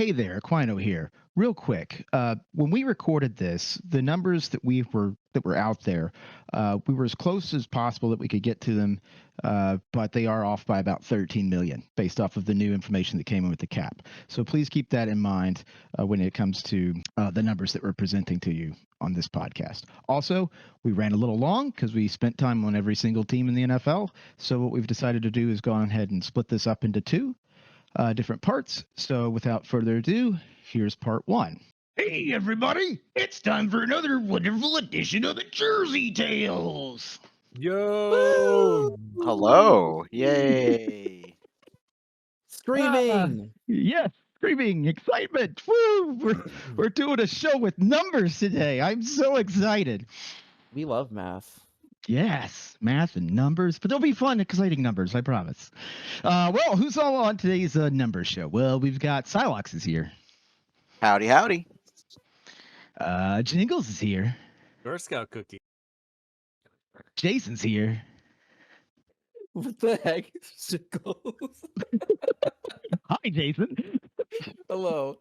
Hey there, Aquino here. Real quick, when we recorded this, the numbers that were out there, we were as close as possible that we could get to them, but they are off by about 13 million based off of the new information that came in with the cap. So please keep that in mind when it comes to the numbers that we're presenting to you on this podcast. Also, we ran a little long because we spent time on every single team in the NFL. So what we've decided to do is go ahead and split this up into two different parts. So without further ado, here's part one. Hey, everybody! It's time for another wonderful edition of the Jersey Tales. Yo! Hello! Yay! Screaming! Yes, screaming excitement! Woo! We're doing a show with numbers today. I'm so excited. We love math. Yes, math and numbers, but they'll be fun, exciting numbers, I promise. Well, who's all on today's numbers show? Well, we've got Silox is here. Howdy, howdy. Jingles is here. Girl Scout cookie. Jason's here. What the heck? Sickles. Hi, Jason. Hello.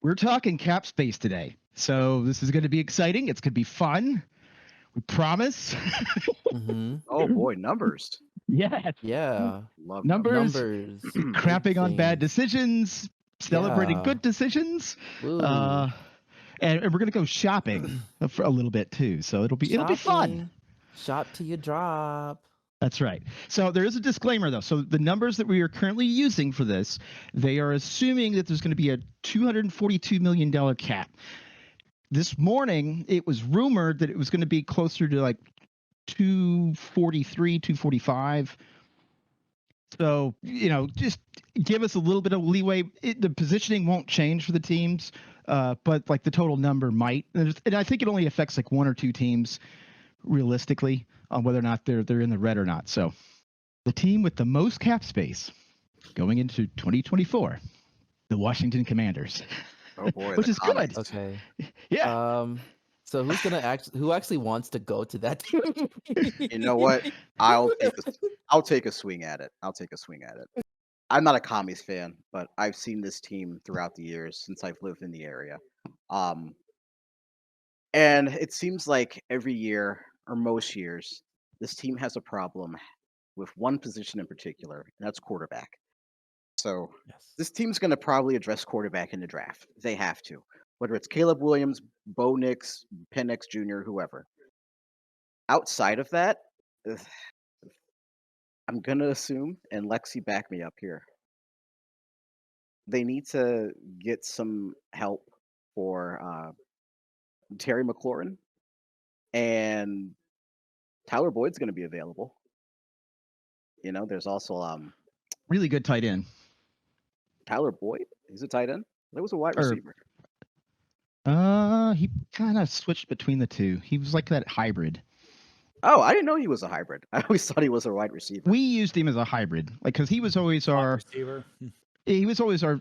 We're talking cap space today. So this is going to be exciting. It's going to be fun. We promise. Mm-hmm. Oh boy, numbers. Yes. Yeah. Love Numbers. Numbers. Crapping on bad things. decisions. Celebrating Yeah. good decisions. Ooh. And we're going to go shopping for a little bit too. So it'll be fun. Shopping. Shop till you drop. That's right. So there is a disclaimer, though. So the numbers that we are currently using for this, they are assuming that there's going to be a $242 million cap. This morning, it was rumored that it was going to be closer to like 243, 245. So, just give us a little bit of leeway. The positioning won't change for the teams, but like the total number might. And I think it only affects like one or two teams realistically on whether or not they're in the red or not. So the team with the most cap space going into 2024, the Washington Commanders. Oh boy, Which the is good. comments. Okay. Yeah. So who actually wants to go to that team? You know what? I'll take a swing at it. I'm not a commies fan, but I've seen this team throughout the years since I've lived in the area. And it seems like every year or most years, this team has a problem with one position in particular, and that's quarterback. So Yes. this team's going to probably address quarterback in the draft. They have to, whether it's Caleb Williams, Bo Nix, Penix Jr., whoever. Outside of that, ugh, I'm going to assume, and Lexi back me up here, they need to get some help for Terry McLaurin, and Tyler Boyd's going to be available. There's also Really good tight end. Tyler Boyd. He's a tight end. That was a wide Or- receiver. He kind of switched between the two. He was like that hybrid. Oh, I didn't know he was a hybrid. I always thought he was a wide receiver. We used him as a hybrid, like because he was always our receiver.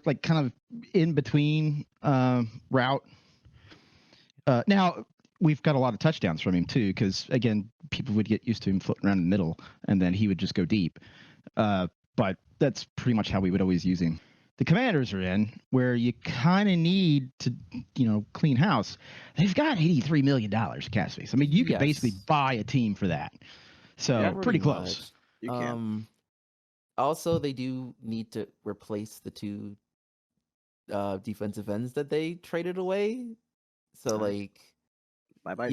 like kind of in between route. Now we've got a lot of touchdowns from him too, because again, people would get used to him floating around in the middle, and then he would just go deep. But that's pretty much how we would always use him. The Commanders are in where you kind of need to, clean house. They've got $83 million cap space. I mean, you could Yes. basically buy a team for that. So Yeah, pretty close. You can. Also, they do need to replace the two defensive ends that they traded away. So, like, Bye-bye,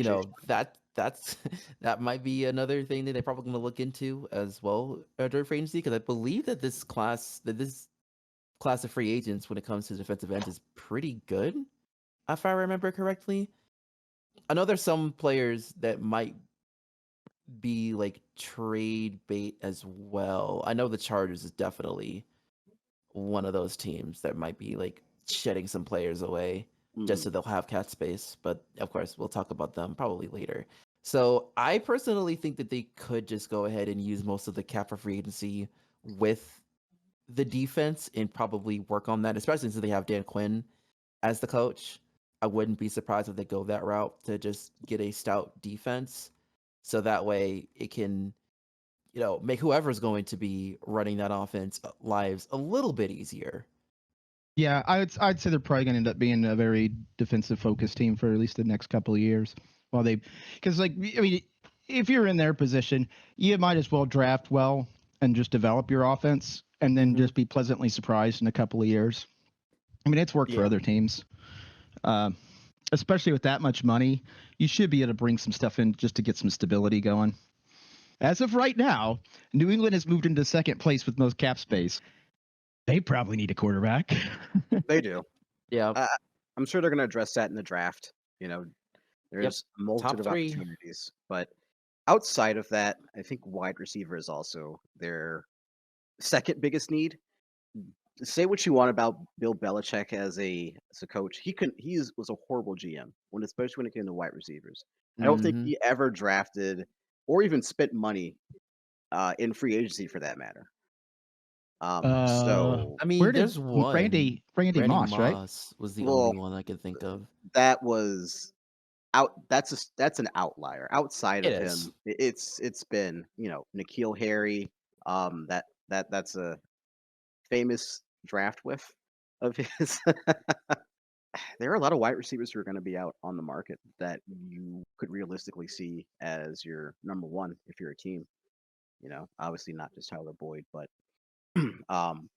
that's that might be another thing that they're probably going to look into as well during free agency, because I believe that this class of free agents, when it comes to defensive ends, is pretty good, if I remember correctly. I know there's some players that might be like trade bait as well. I know the Chargers is definitely one of those teams that might be like shedding some players away just so they'll have cap space. But of course, we'll talk about them probably later. So I personally think that they could just go ahead and use most of the cap for free agency with the defense and probably work on that, especially since they have Dan Quinn as the coach. I wouldn't be surprised if they go that route to just get a stout defense. So that way it can, make whoever's going to be running that offense lives a little bit easier. Yeah, I'd say they're probably going to end up being a very defensive focused team for at least the next couple of years. While because I mean, if you're in their position, you might as well draft well and just develop your offense, and then just be pleasantly surprised in a couple of years. I mean, it's worked for Yeah. other teams, especially with that much money. You should be able to bring some stuff in just to get some stability going. As of right now, New England has moved into second place with most cap space. They probably need a quarterback. They do. Yeah. I'm sure they're going to address that in the draft. There's a multitude of 3. opportunities, but outside of that, I think wide receiver is also their second biggest need. Say what you want about Bill Belichick as a coach, he was a horrible GM especially when it came to wide receivers. I don't think he ever drafted or even spent money in free agency for that matter. So I mean, where did there's one. Randy Randy Moss, right? was the well, only one I could think of. that was out. That's an outlier. Outside It of is. him, it's been N'Keal Harry. That's a famous draft whiff of his. There are a lot of wide receivers who are going to be out on the market that you could realistically see as your number one if you're a team. Obviously not just Tyler Boyd, but um,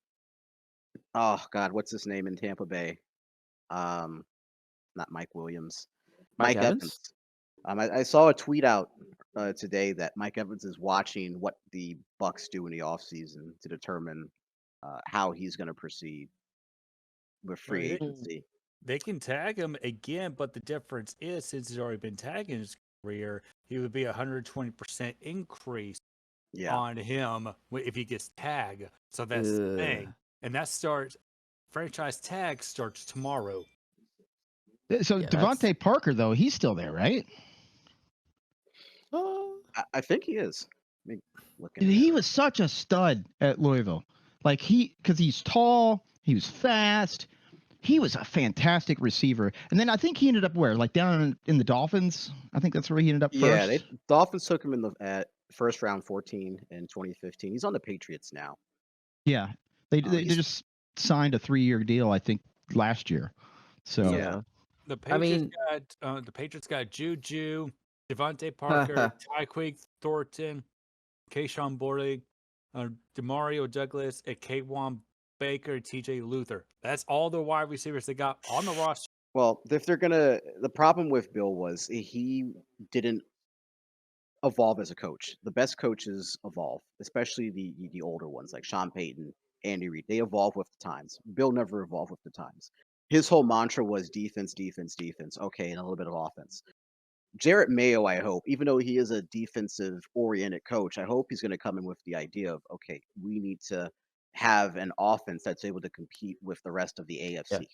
oh God, what's his name in Tampa Bay? Um, Not Mike Williams, Mike Mike Evans. Evans? I saw a tweet out today that Mike Evans is watching what the Bucks do in the offseason to determine how he's going to proceed with free Right. agency. They can tag him again, but the difference is since he's already been tagged in his career, he would be 120% increase Yeah. on him if he gets tagged. So that's the thing. And that starts, franchise tag starts tomorrow. So Yeah, Devontae Parker, though, he's still there, right? I think he is. Let me look at He that. was such a stud at Louisville. Like because he's tall, he was fast. He was a fantastic receiver. And then I think he ended up where? Like down in the Dolphins? I think that's where he ended up Yeah, first. Dolphins took him in at first round 14 in 2015. He's on the Patriots now. Yeah. They he's- just signed a 3-year deal, I think, last year. So Yeah. The I Patriots mean- got Juju, Devontae Parker, Tyquik Thornton, Keyshawn Borley, Demario Douglas, and K'Wan Baker, TJ Luther. That's all the wide receivers they got on the roster. Well, if they're the problem with Bill was he didn't evolve as a coach. The best coaches evolve, especially the older ones like Sean Payton, Andy Reid. They evolve with the times. Bill never evolved with the times. His whole mantra was defense, defense, defense. Okay, and a little bit of offense. Jarrett Mayo, I hope, even though he is a defensive oriented coach, I hope he's going to come in with the idea of, okay, we need to have an offense that's able to compete with the rest of the AFC.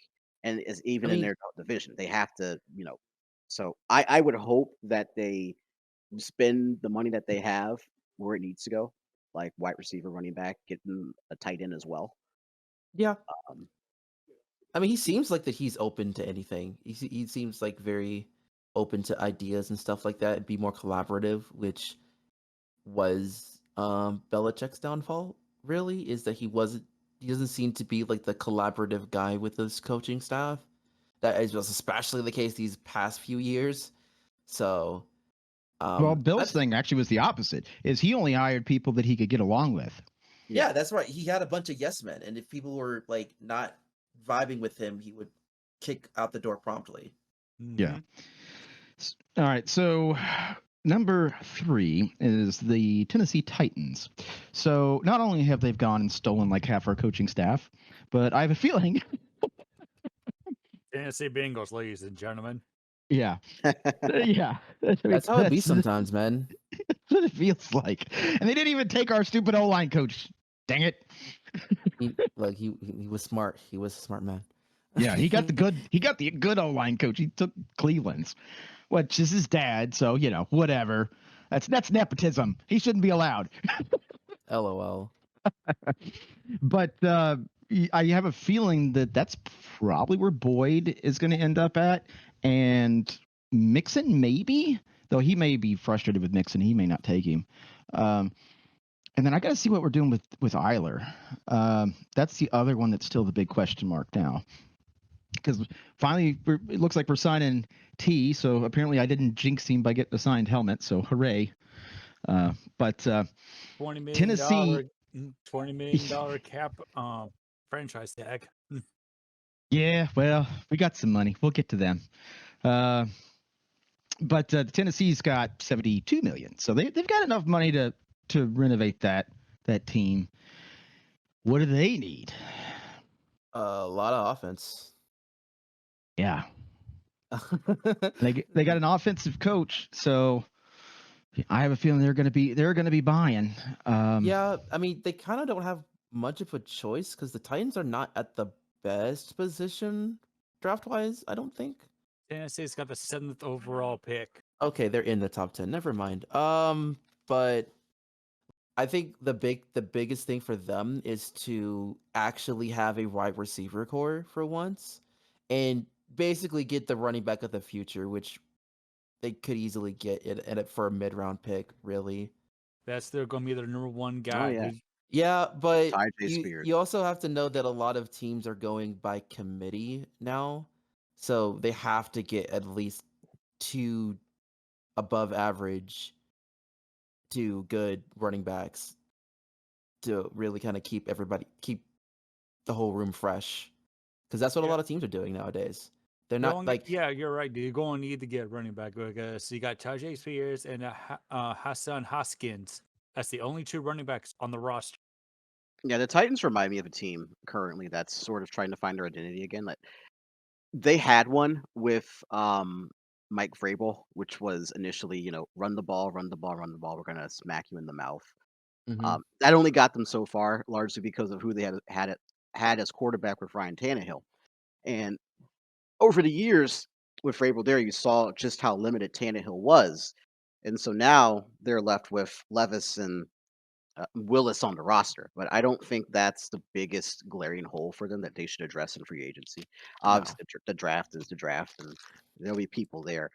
And is even in their division. They have to, so I would hope that they spend the money that they have where it needs to go, like wide receiver, running back, getting a tight end as well. Yeah. Um, I mean, he seems like that he's open to anything. He seems like very open to ideas and stuff like that and be more collaborative, which was Belichick's downfall, really, is that he doesn't seem to be like the collaborative guy with his coaching staff. That is especially the case these past few years. So well, Bill's thing actually was the opposite. Is he only hired people that he could get along with. Yeah, that's right. He had a bunch of yes men, and if people were like not vibing with him, he would kick out the door promptly. Yeah. All right. So number 3 is the Tennessee Titans. So not only have they gone and stolen like half our coaching staff, but I have a feeling. Tennessee Bengals, ladies and gentlemen. Yeah. Yeah. That's how it be sometimes, man. That's what it feels like. And they didn't even take our stupid O-line coach. Dang it. He was smart. He was a smart man. Yeah, he got the good O-line coach. He took Cleveland's, which is his dad, so whatever. That's nepotism. He shouldn't be allowed. LOL. But I have a feeling that that's probably where Boyd is going to end up at, and Mixon maybe, though he may be frustrated with Mixon. He may not take him. And then I got to see what we're doing with Eiler. That's the other one that's still the big question mark now. Because finally, it looks like we're signing T. So apparently, I didn't jinx him by getting a signed helmet. So hooray! But $20 million, Tennessee, $20 million cap franchise tag. yeah, well, we got some money. We'll get to them. But Tennessee's got 72 million, so they've got enough money to renovate that team. What do they need? A lot of offense. Yeah, they got an offensive coach, so I have a feeling they're going to be buying. Yeah, I mean, they kind of don't have much of a choice because the Titans are not at the best position draft wise. I don't think. Tennessee's got the 7th overall pick. Okay, they're in the top 10. Never mind. But I think the biggest thing for them is to actually have a wide receiver core for once, and basically get the running back of the future, which they could easily get it for a mid-round pick. Really. That's still going to be their number one Oh guy. yeah, Yeah, but Ty J. Spears. you also have to know that a lot of teams are going by committee now, so they have to get at least 2 above average to good running backs to really kind of keep the whole room fresh, because that's what a Yeah. lot of teams are doing nowadays. They're You're not only- like yeah, you're right, dude. You're going to need to get running back because you got Tajay Spears and Hassan Haskins. That's the only 2 running backs on the roster. Yeah, the Titans remind me of a team currently that's sort of trying to find their identity again. Like they had one with Mike Vrabel, which was initially, run the ball, run the ball, run the ball. We're gonna smack you in the mouth. Mhm. That only got them so far, largely because of who they had as quarterback with Ryan Tannehill. And over the years with Vrabel there, you saw just how limited Tannehill was, and so now they're left with Levis and Willis on the roster. But I don't think that's the biggest glaring hole for them that they should address in free agency. Obviously, the draft is the draft, and there'll be people there.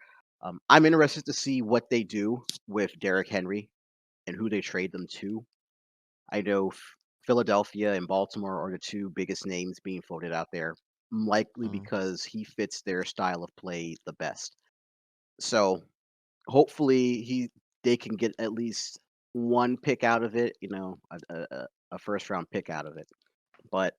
I'm interested to see what they do with Derrick Henry and who they trade them to. I know Philadelphia and Baltimore are the 2 biggest names being floated out there, likely Mm. because he fits their style of play the best. So hopefully they can get at least 1 pick out of it, a first round pick out of it. But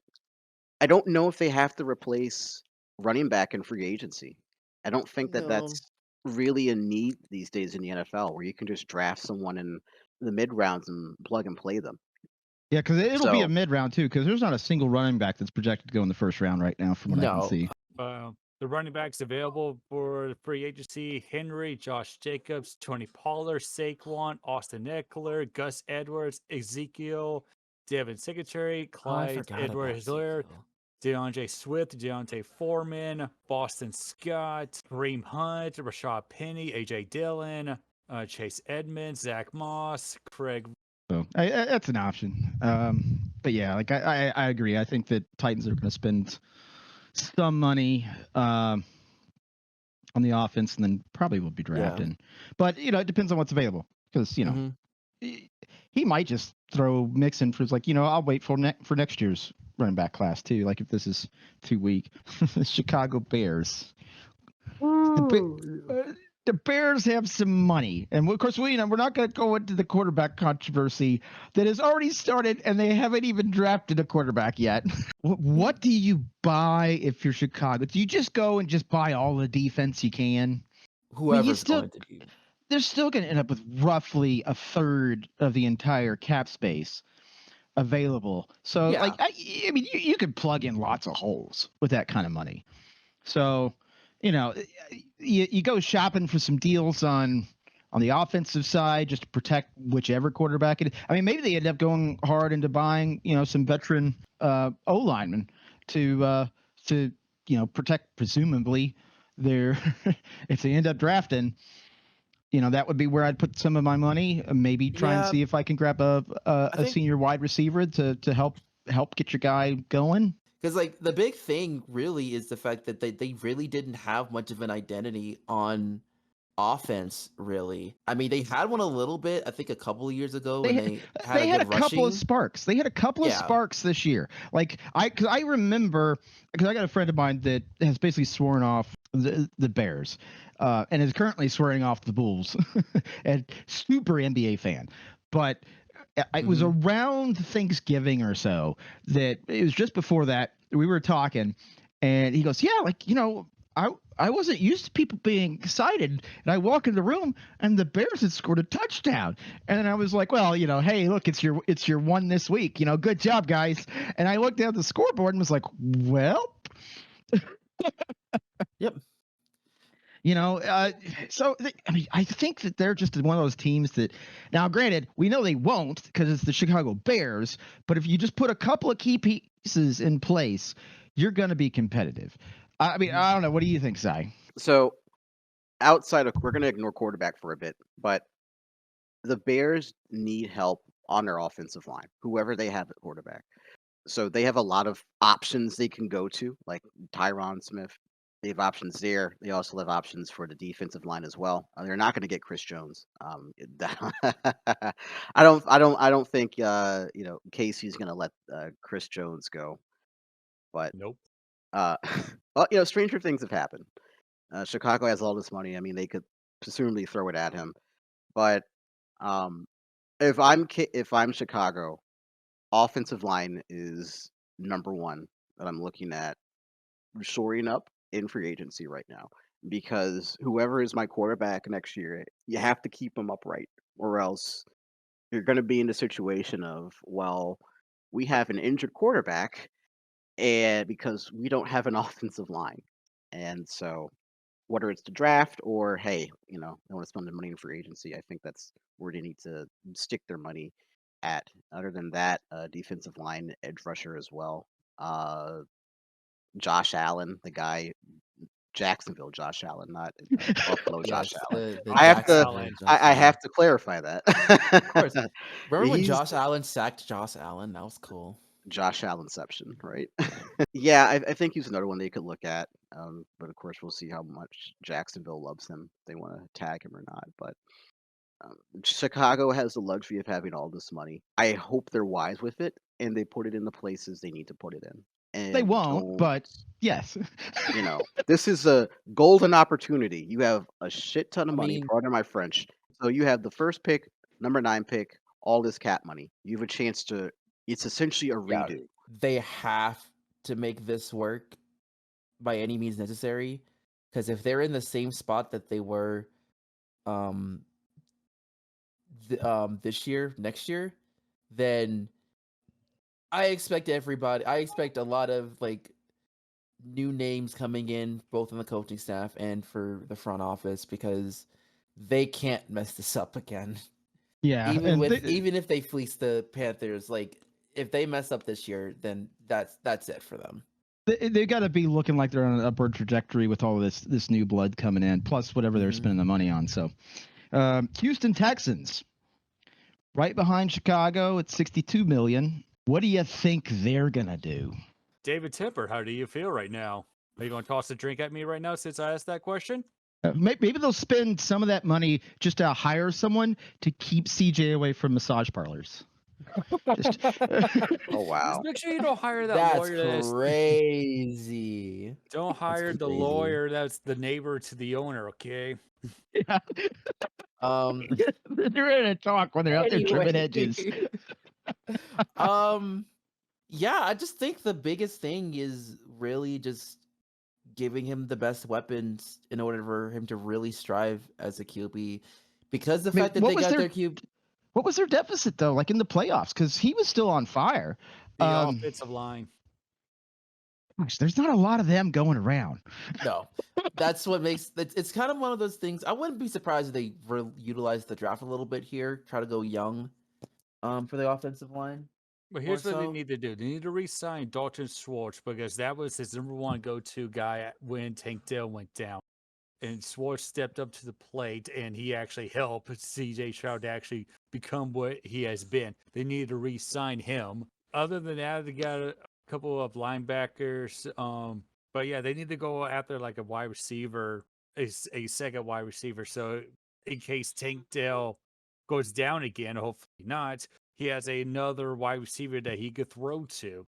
I don't know if they have to replace running back in free agency. I don't think that No. that's really a need these days in the NFL, where you can just draft someone in the mid rounds and plug and play them. Yeah, because it'll be a So mid round too. Because there's not a single running back that's projected to go in the first round right now, from what I can No. see. The running backs available for free agency: Henry, Josh Jacobs, Tony Pollard, Saquon, Austin Eckler, Gus Edwards, Ezekiel, Devin Singletary, Oh, I Clyde forgot about Edwards-Helaire, Ezekiel. DeAndre Swift, Deontay Foreman, Boston Scott, Kareem Hunt, Rashad Penny, AJ Dillon, Chase Edmonds, Zach Moss, Craig. So that's an option. But yeah, like I agree. I think that Titans are going to spend some money on the offense, and then probably will be drafting. But it depends on what's available, because Mhm. he might just throw Mixon for like I'll wait for next year's running back class too. Like if this is too weak, the Chicago Bears. The Bears have some money, and of course we're not going to go into the quarterback controversy that has already started, and they haven't even drafted a quarterback yet. What do you buy if you're Chicago? Do you just go and just buy all the defense you can? Whoever's going to be. They're still going to end up with roughly a third of the entire cap space available. So, Yeah. I mean, you could plug in lots of holes with that kind of money. So, you go shopping for some deals on the offensive side just to protect whichever quarterback it is. I mean, maybe they end up going hard into buying, some veteran O linemen to protect presumably their if they end up drafting. That would be where I'd put some of my money. Maybe try and Yeah. see if I can grab a think- senior wide receiver to help get your guy going. Because like the big thing really is the fact that they really didn't have much of an identity on offense, really. I mean, they had one a little bit, I think a couple of years ago when They they had a had a good couple of rushing. sparks. They had a couple of Yeah. sparks this year. Like because I remember because I got a friend of mine that has basically sworn off the Bears, and is currently swearing off the Bulls, and super NBA fan, but. It was Mhm. around Thanksgiving or so that it was just before that we were talking, and he goes, "Yeah, like I wasn't used to people being excited, and I walk in the room and the Bears had scored a touchdown, and then I was like, well, hey, look, it's your one this week, good job, guys." And I looked down at the scoreboard and was like, well, Yep. so I mean, I think that they're just one of those teams that, now, granted, we know they won't because it's the Chicago Bears, but if you just put a couple of key pieces in place, you're going to be competitive. I mean, I don't know. What do you think, Cy? So outside of, we're going to ignore quarterback for a bit, but the Bears need help on their offensive line, whoever they have at quarterback. So they have a lot of options they can go to, like Tyron Smith. They have options there. They also have options for the defensive line as well. They're not going to get Chris Jones. I don't think Casey's going to let Chris Jones go. But Nope. well, stranger things have happened. Chicago has all this money. I mean, they could presumably throw it at him. But um, if I'm Chicago, offensive line is number one that I'm looking at shoring up in free agency right now, because whoever is my quarterback next year, you have to keep him upright, or else you're going to be in the situation of, well, we have an injured quarterback, and because we don't have an offensive line, and so whether it's the draft or hey, they want to spend the money in free agency, I think that's where they need to stick their money at. Other than that, defensive line, edge rusher as well. Uh, Josh Allen, the guy, Jacksonville Josh Allen, not Buffalo Josh Yes, Allen. the I have to Jacksonville Allen. Josh I Allen. have to clarify that. Of course. Remember when He's Josh Allen sacked Josh Allen? That was cool. Josh Allenception, right? Yeah, I think he's another one they could look at. But of course, we'll see how much Jacksonville loves him. If they want to tag him or not. But Chicago has the luxury of having all this money. I hope they're wise with it and they put it in the places they need to put it in. They And won't, don't, but yes. this is a golden opportunity. You have a shit ton of I money, mean, pardon my French. So you have the first pick, number 9 pick, all this cap money. You have a chance to, it's essentially a yeah, redo. they have to make this work by any means necessary, because if they're in the same spot that they were um this year, next year, then I expect a lot of like new names coming in, both in the coaching staff and for the front office, because they can't mess this up again. Yeah, Even if they fleece the Panthers, like if they mess up this year, then that's it for them. they got to be looking like they're on an upward trajectory with all of this new blood coming in, plus whatever they're spending the money on. So, Houston Texans, right behind Chicago at 62 million. What do you think they're gonna do? David Tipper, how do you feel right now? Are you going to toss a drink at me right now since I asked that question? Maybe they'll spend some of that money just to hire someone to keep CJ away from massage parlors. Just, Oh, wow. Just make sure you don't hire that That's lawyer. crazy. Don't hire the crazy. lawyer that's the neighbor to the owner, okay? yeah. They're ready to talk when they're out there trimming edges. Yeah, I just think the biggest thing is really just giving him the best weapons in order for him to really strive as a QB. Because the I mean, fact that they got their QB. What was their deficit though? Like in the playoffs, because he was still on fire. The offensive line. Gosh, there's not a lot of them going around. No, that's what makes it's kind of one of those things. I wouldn't be surprised if they utilize the draft a little bit here, try to go young, for the offensive line. But here's what they so. need to do. They need to re-sign Dalton Schwartz because that was his number one go-to guy when Tank Dell went down. And Schwartz stepped up to the plate, and he actually helped C.J. Stroud to actually become what he has been. They needed to re-sign him. Other than that, they got a couple of linebackers. But yeah, they need to go after like a wide receiver a second wide receiver. So in case Tank Dell goes down again, hopefully not, he has another wide receiver that he could throw to.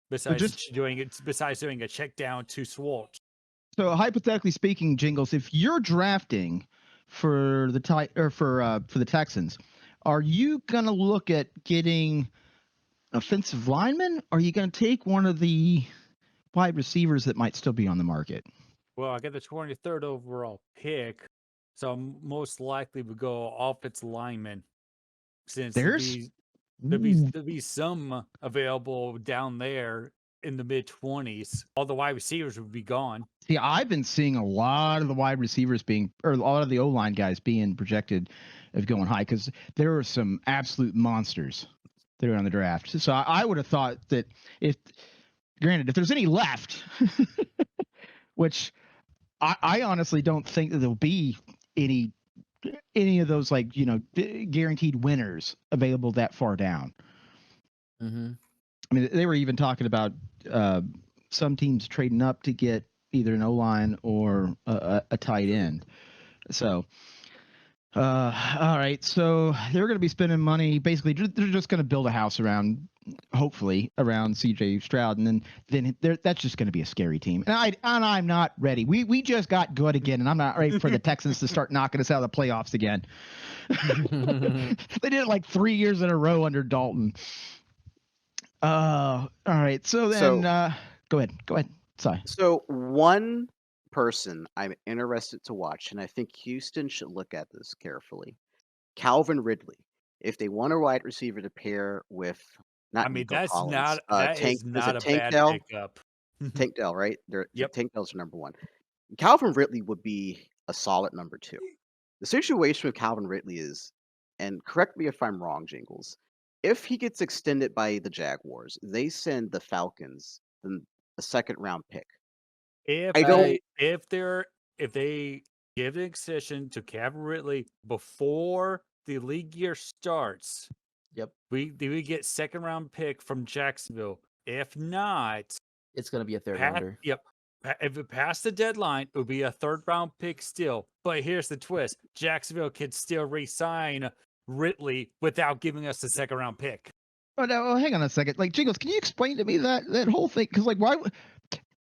Besides doing a check down to Swart. So hypothetically speaking, Jingles, if you're drafting for the for the Texans, are you gonna look at getting offensive lineman? Or are you gonna take one of the wide receivers that might still be on the market? Well, I got the 23rd overall pick, so I'm most likely would go offensive lineman, since There's there'll be some available down there in the mid-20s. All the wide receivers would be gone. See, I've been seeing a lot of the wide receivers or a lot of the O-line guys being projected of going high, because there are some absolute monsters that are on the draft. So I would have thought that if there's any left, which I honestly don't think that there'll be any of those, like, guaranteed winners available that far down. Mm-hmm. I mean, they were even talking about some teams trading up to get either an O-line or a tight end. So, all right. So they're going to be spending money. Basically, they're just going to build a house hopefully around CJ Stroud, and then that's just going to be a scary team. And I'm not ready. We just got good again, and I'm not ready for the Texans to start knocking us out of the playoffs again. They did it like 3 years in a row under Dalton. All right. So then, go ahead. Sorry. So one person I'm interested to watch, and I think Houston should look at this carefully. Calvin Ridley. If they want a wide receiver to pair with, not I mean, Nico that's Collins, not that Tank, is not a Tank bad Dell? pickup. Tank Dell, right? Yep. Tank Dell's number one. Calvin Ridley would be a solid number two. The situation with Calvin Ridley is, and correct me if I'm wrong, Jingles, if he gets extended by the Jaguars, they send the Falcons a second round pick. If they give an extension to Calvin Ridley before the league year starts, Yep, we get second round pick from Jacksonville. If not, it's gonna be a third rounder. Yep. If it passed the deadline, it would be a third round pick still. But here's the twist: Jacksonville can still re-sign Ridley without giving us the second round pick. Oh, no, hang on a second. Like, Jingles, can you explain to me that whole thing? Because, like, why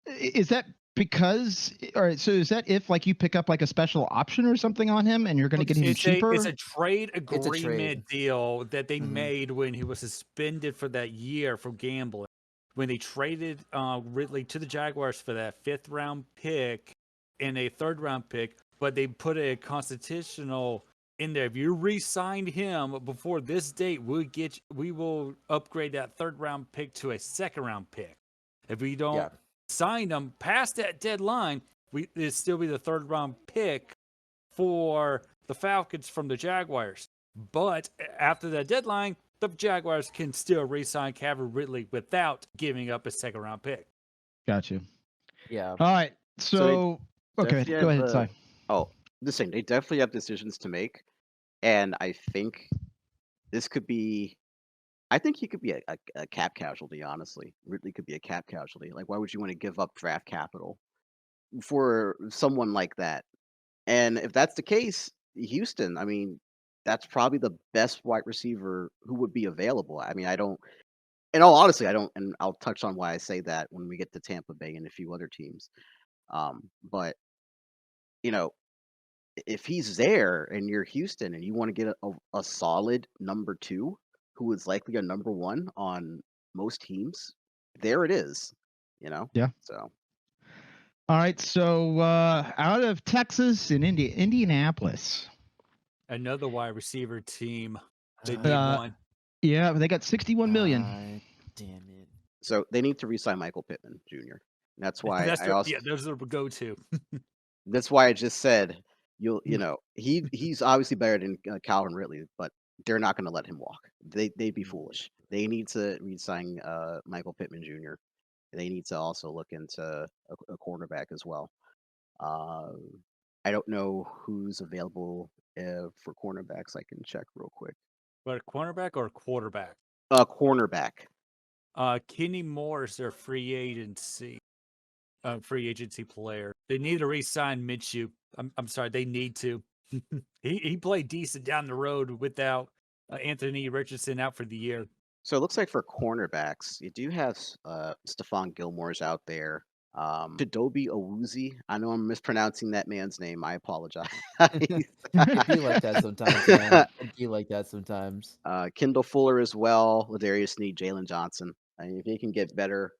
is that? Because, all right, so is that if, like, you pick up like a special option or something on him and you're going to get him cheaper? It's a trade agreement trade. deal that they made when he was suspended for that year for gambling. When they traded Ridley to the Jaguars for that 5th round pick and a 3rd round pick, but they put a constitutional in there. If you re-signed him before this date, we will upgrade that 3rd round pick to a 2nd round pick. If we don't sign him past that deadline, it'd still be the 3rd round pick for the Falcons from the Jaguars. But after that deadline, the Jaguars can still re-sign Calvin Ridley without giving up a 2nd round pick. Gotcha. Yeah. All right. So okay, go ahead. Sorry. This thing, they definitely have decisions to make, and I think this could be. I think he could be a cap casualty. Honestly, Ridley could be a cap casualty. Like, why would you want to give up draft capital for someone like that? And if that's the case, Houston, I mean, that's probably the best wide receiver who would be available. I mean, I don't. In all honesty, I don't, and I'll touch on why I say that when we get to Tampa Bay and a few other teams. But you know, if he's there and you're Houston and you want to get a solid number two, who is likely a number one on most teams, there it is. Yeah. So. All right. So out of Texas and Indianapolis. Another wide receiver team. They need one. Yeah, they got $61 million. Damn it. So they need to re-sign Michael Pittman Jr. That's why those are go-to. That's why I just said he's obviously better than Calvin Ridley, but they're not going to let him walk. They'd be foolish. They need to re-sign Michael Pittman Jr. They need to also look into a cornerback as well. I don't know who's available for cornerbacks. I can check real quick. But a cornerback or a quarterback? Cornerback. Kenny Moore is their free agency. free agency player. They need to re-sign Minshew. I'm sorry, they need to. he played decent down the road without Anthony Richardson out for the year. So it looks like for cornerbacks, you do have Stephon Gilmore's out there. Chidobe Awuzie. I know I'm mispronouncing that man's name. I apologize. It'd be like that sometimes, man. It'd be like that sometimes. Kendall Fuller as well. Ladarius Sneed, Jalen Johnson. I mean, if they can get better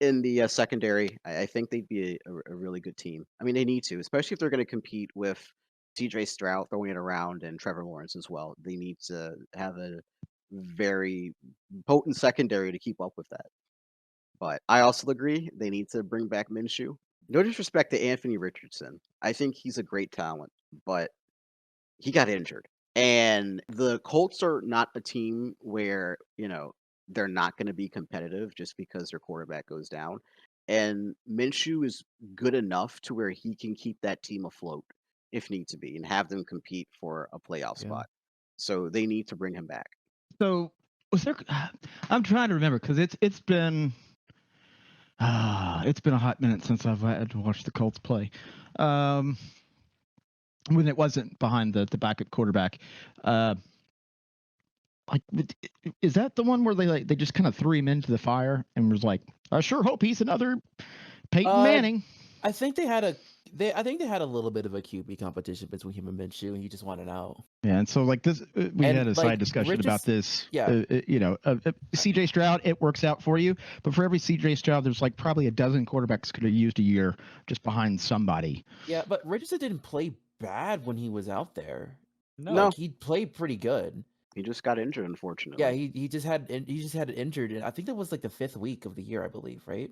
in the secondary, I think they'd be a really good team. I mean, they need to, especially if they're going to compete with CJ Stroud throwing it around and Trevor Lawrence as well. They need to have a very potent secondary to keep up with that. But I also agree they need to bring back Minshew. No disrespect to Anthony Richardson. I think he's a great talent, but he got injured. And the Colts are not a team where, they're not going to be competitive just because their quarterback goes down. And Minshew is good enough to where he can keep that team afloat if need to be and have them compete for a playoff Yeah. spot. So they need to bring him back. So was there? I'm trying to remember because it's been a hot minute since I've had to watch the Colts play. When it wasn't behind the backup quarterback. Like, is that the one where they just kind of threw him into the fire and was like, I sure hope he's another Peyton Manning. I think they had a little bit of a QB competition between him and Minshew, and he just wanted out. Yeah, and so like this, we And, had a like, side discussion about this. CJ Stroud, it works out for you, but for every CJ Stroud, there's like probably a dozen quarterbacks could have used a year just behind somebody. Yeah, but Richardson didn't play bad when he was out there. No. Like, he played pretty good. He just got injured, unfortunately. Yeah, he just had it injured, and I think that was like the 5th week of the year, I believe, right?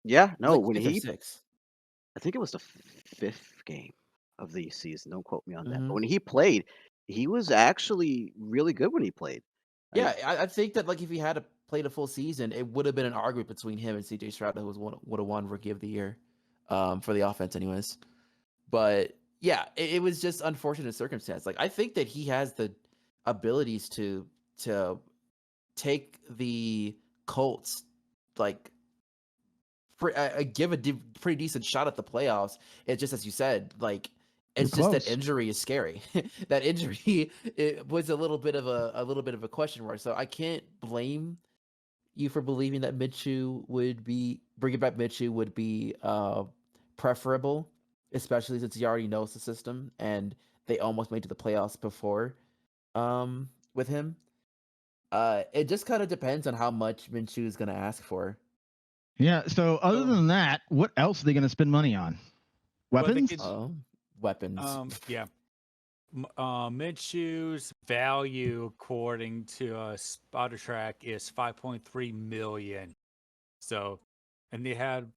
Yeah, It was no, like when 5th or he 6th. I think it was the 5th game of the season. Don't quote me on that. Mhm. But when he played, he was actually really good when he played. Yeah, I think that like if he had played a full season, it would have been an argument between him and CJ Stroud who would have won Rookie of the Year, for the offense, anyways. But yeah, it was just unfortunate circumstance. Like I think that he has the abilities to take the Colts, like give a pretty decent shot at the playoffs. It's just as you said, like it's Too just close. that injury is scary. That injury it was a little bit of a question mark. So I can't blame you for believing that bringing back Minshew would be preferable, especially since he already knows the system and they almost made to the playoffs before with him. It just kind of depends on how much Minshew is going to ask for. Yeah. So other than that, what else are they going to spend money on? Well, they Weapons? could- Weapons. Yeah. Minshew's value, according to Spotter Track, is $5.3 million. So, and they had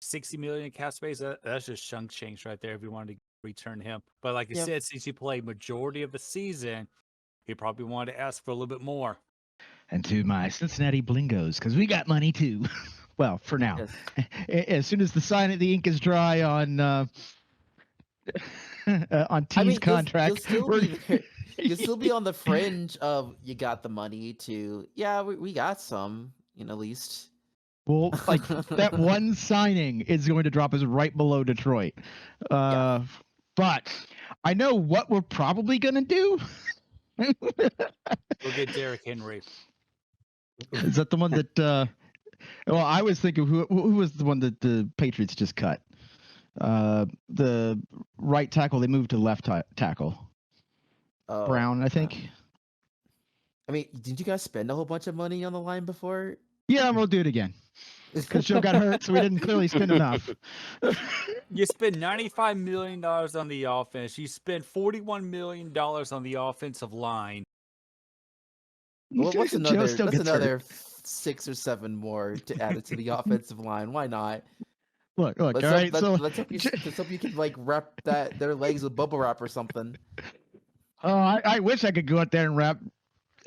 $60 million in cap space. That's just chunk change right there if you wanted to return him. But like you Yeah. said, since he played majority of the season, he probably wanted to ask for a little bit more. And to my Cincinnati Blingos, because we got money too. Well, for now. Yes. As soon as the ink is dry on on T's I mean, contract, you'll still we're- be there. You'll still be on the fringe of you got the money to we got some, at least. well, like that one signing is going to drop us right below Detroit. But I know what we're probably going to do. We'll get Derrick Henry. Is that the one that? Well, I was thinking who was the one that the Patriots just cut? The right tackle. They moved to left tackle. Brown, I think. I mean, did you guys spend a whole bunch of money on the line before? Yeah, we'll do it again. Because Joe got hurt, so we didn't clearly spend enough. You spend $95 million on the offense. You spend $41 million on the offensive line. Well, what's Joe another? still That's gets hurt. another 6 or 7 more to add it to the offensive line. Why not? Look. Let's All hope, right, so let's hope you can like wrap their legs with bubble wrap or something. oh, I wish I could go out there and wrap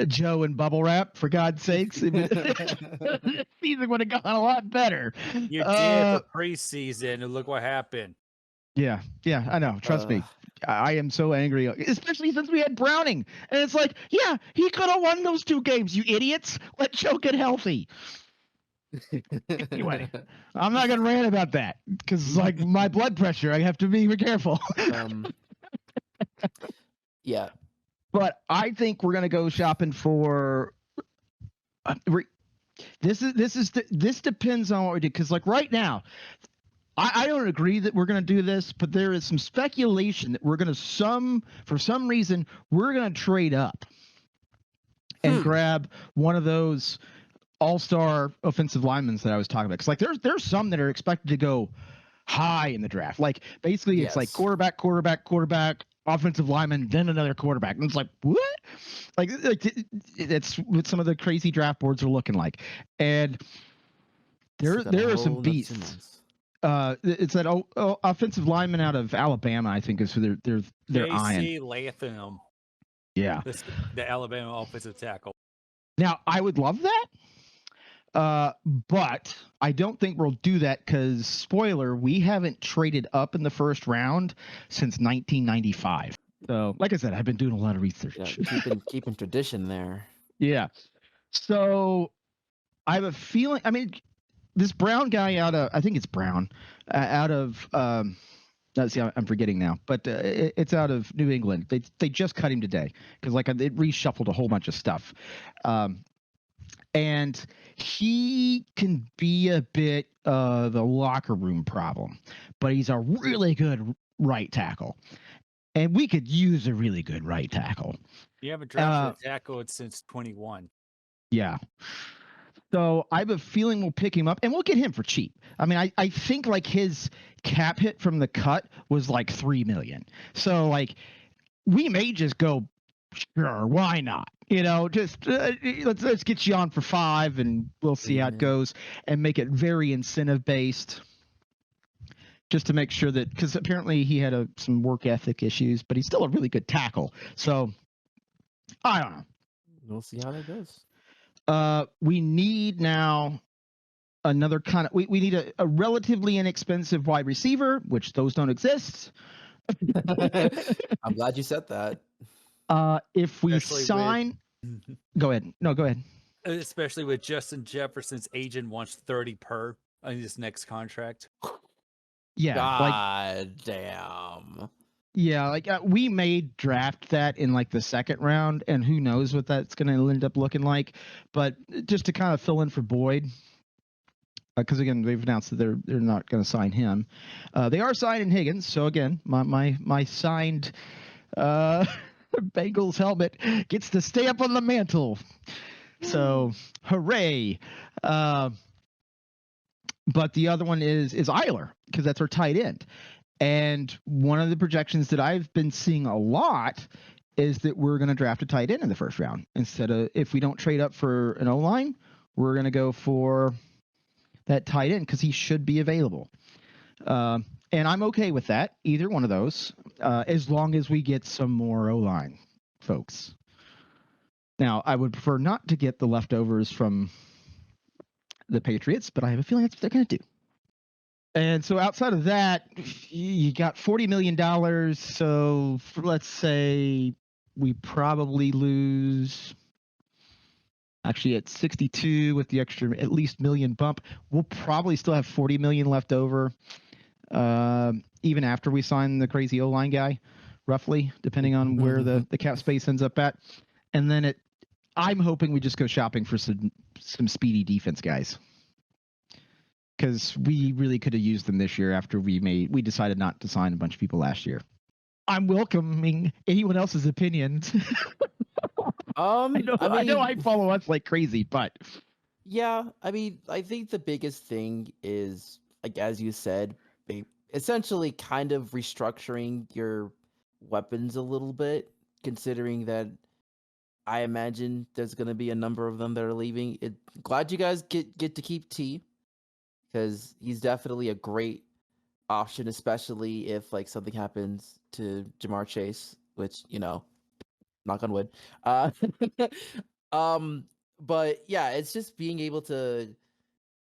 Joe in bubble wrap. For God's sakes, the season would have gone a lot better. You did for preseason, and look what happened. Yeah, I know. Trust me. I am so angry, especially since we had Browning. And it's like, yeah, he could have won those 2 games, you idiots. Let Joe get healthy. Anyway, I'm not gonna rant about that because like my blood pressure, I have to be careful. Yeah. But I think we're gonna go shopping for. This depends on what we do because like right now, I don't agree that we're gonna do this, but there is some speculation that we're gonna for some reason we're gonna trade up and grab one of those all-star offensive linemen that I was talking about. Because like there's some that are expected to go high in the draft. Like basically it's like Yes. quarterback, offensive lineman, then another quarterback. And it's like, what? Like it's what some of the crazy draft boards are looking like. And Still got a there are some whole nother 2 beasts. months. It's that offensive lineman out of Alabama, I think, is who they're eyeing. J.C. Latham, Yeah. the Alabama offensive tackle. Now I would love that. But I don't think we'll do that because, spoiler, we haven't traded up in the first round since 1995. So, like I said, I've been doing a lot of research. Yeah, keeping tradition there. Yeah. So, I have a feeling. I mean, this Brown guy I think it's Brown, out of. See, I'm forgetting now, but it's out of New England. They just cut him today because like it reshuffled a whole bunch of stuff. And he can be a bit of a locker room problem, but he's a really good right tackle. And we could use a really good right tackle. You haven't drafted a tackle since 21. Yeah. So I have a feeling we'll pick him up and we'll get him for cheap. I mean, I think like his cap hit from the cut was like $3 million. So like we may just go, sure, why not? You know, just let's get you on for 5 and we'll see how it goes and make it very incentive based. Just to make sure that, because apparently he had some work ethic issues, but he's still a really good tackle. So I don't know. We'll see how that goes. We need now another kind of. We need a relatively inexpensive wide receiver, which those don't exist. I'm glad you said that. If we sign, go ahead. No, go ahead. Especially with Justin Jefferson's agent wants 30 per on his next contract. Yeah, God damn. Yeah, like we may draft that in like the second round, and who knows what that's going to end up looking like. But just to kind of fill in for Boyd, because again they've announced that they're not going to sign him. They are signing Higgins, so again my signed Bengals helmet gets to stay up on the mantle. So hooray! But the other one is Eiler, because that's our tight end. And one of the projections that I've been seeing a lot is that we're going to draft a tight end in the first round. Instead of, if we don't trade up for an O-line, we're going to go for that tight end because he should be available. And I'm okay with that, either one of those, as long as we get some more O-line folks. Now, I would prefer not to get the leftovers from the Patriots, but I have a feeling that's what they're going to do. And so outside of that, you got $40 million. So let's say we probably lose, actually at 62 with the extra at least million bump, we'll probably still have 40 million left over, even after we sign the crazy O-line guy, roughly, depending on where the cap space ends up at. And then I'm hoping we just go shopping for some speedy defense guys, because we really could have used them this year after we decided not to sign a bunch of people last year. I'm welcoming anyone else's opinions. I know I follow us like crazy, but yeah, I mean, I think the biggest thing is, like as you said, essentially kind of restructuring your weapons a little bit, considering that I imagine there's going to be a number of them that are leaving. Glad you guys get to keep T, because he's definitely a great option, especially if like something happens to Jamar Chase, which, you know, knock on wood. But yeah, it's just being able to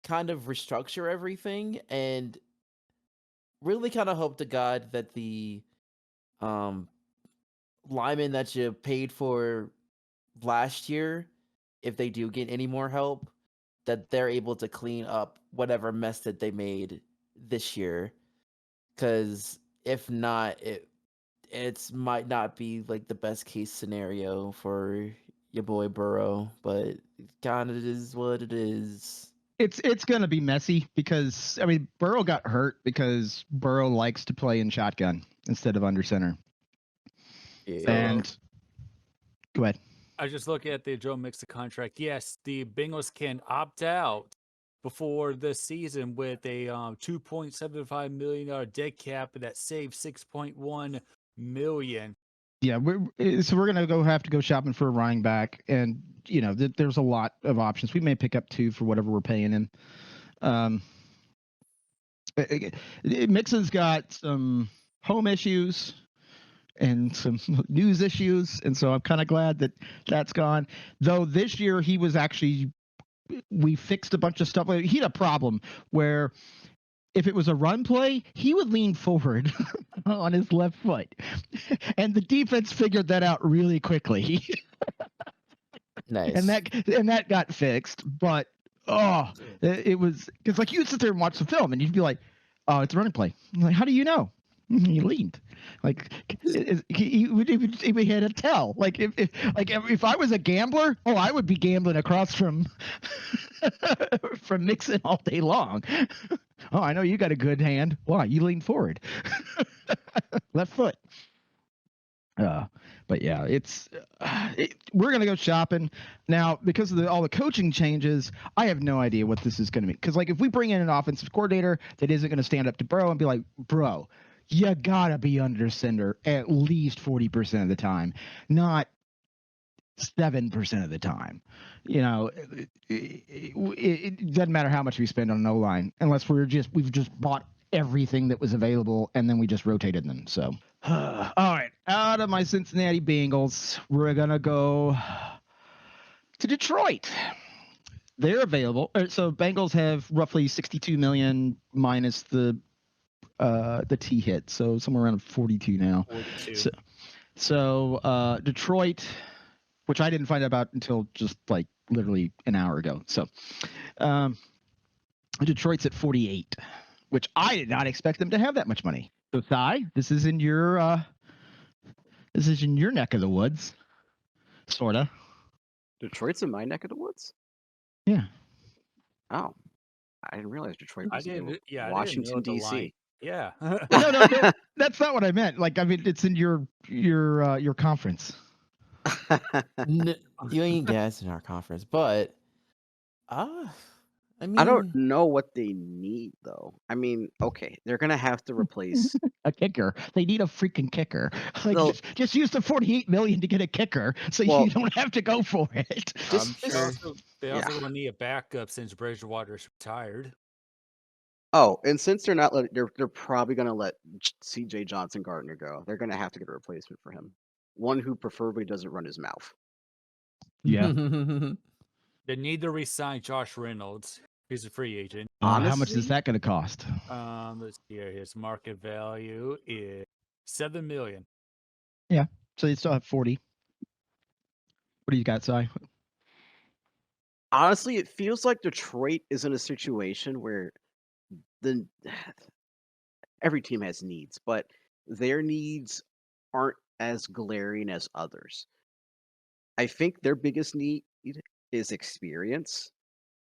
kind of restructure everything and really kind of hope to God that the linemen that you paid for last year, if they do get any more help, that they're able to clean up whatever mess that they made this year. Because if not, it's might not be like the best case scenario for your boy Burrow, but kind of is what it is. It's going to be messy because I mean Burrow got hurt because Burrow likes to play in shotgun instead of under center. Yeah. And go ahead. I just look at the Joe Mixon contract. Yes, the Bengals can opt out before this season with a $2.75 million dead cap that saves $6.1 million. Yeah, so we're gonna have to go shopping for a running back, and you know there's a lot of options. We may pick up 2 for whatever we're paying him. Mixon's got some home issues and some news issues, and so I'm kind of glad that that's gone. Though this year he was actually, we fixed a bunch of stuff. He had a problem where if it was a run play, he would lean forward on his left foot, and the defense figured that out really quickly. Nice. And that got fixed. But it was because like you'd sit there and watch the film, and you'd be like, "Oh, it's a running play." I'm like, how do you know? He leaned. Like he had a tell. Like if I was a gambler, I would be gambling across from from Mixon all day long. Oh, I know you got a good hand. Why? You lean forward. Left foot. But yeah, we're gonna go shopping now because of all the coaching changes. I have no idea what this is gonna be. Because like if we bring in an offensive coordinator that isn't gonna stand up to Burrow and be like, bro, you gotta be under center at least 40% of the time, not 7% of the time. You know, it doesn't matter how much we spend on an O-line unless we've just bought everything that was available and then we just rotated them. So, all right, out of my Cincinnati Bengals, we're gonna go to Detroit. They're available. So Bengals have roughly 62 million minus the T hit, so somewhere around 42 now. 42. So Detroit, which I didn't find out about until just like literally an hour ago. So Detroit's at 48, which I did not expect them to have that much money. So Thai, this is in your neck of the woods, sorta. Detroit's in my neck of the woods. Yeah. Oh, I didn't realize Detroit I was in didn't. Yeah, I Washington didn't know the line. D.C. Yeah. No, that's not what I meant. Like, I mean, it's in your conference. You ain't gas in our conference, but I mean, I don't know what they need though. I mean, okay, they're gonna have to replace. A kicker. They need a freaking kicker. Like, They'll- just use the 48 million to get a kicker, so Well- you don't have to go for it. They also will need a backup since Bridgewater's retired. Oh, and since they're not, they're probably gonna let C.J. Johnson Gardner go. They're gonna have to get a replacement for him, one who preferably doesn't run his mouth. Yeah. They need to re-sign Josh Reynolds. He's a free agent. How much Honestly- is that going to cost? Let's see here. His market value is $7 million. So you still have 40. What do you got, Si? Honestly, it feels like Detroit is in a situation where every team has needs, but their needs aren't as glaring as others. I think their biggest need is experience,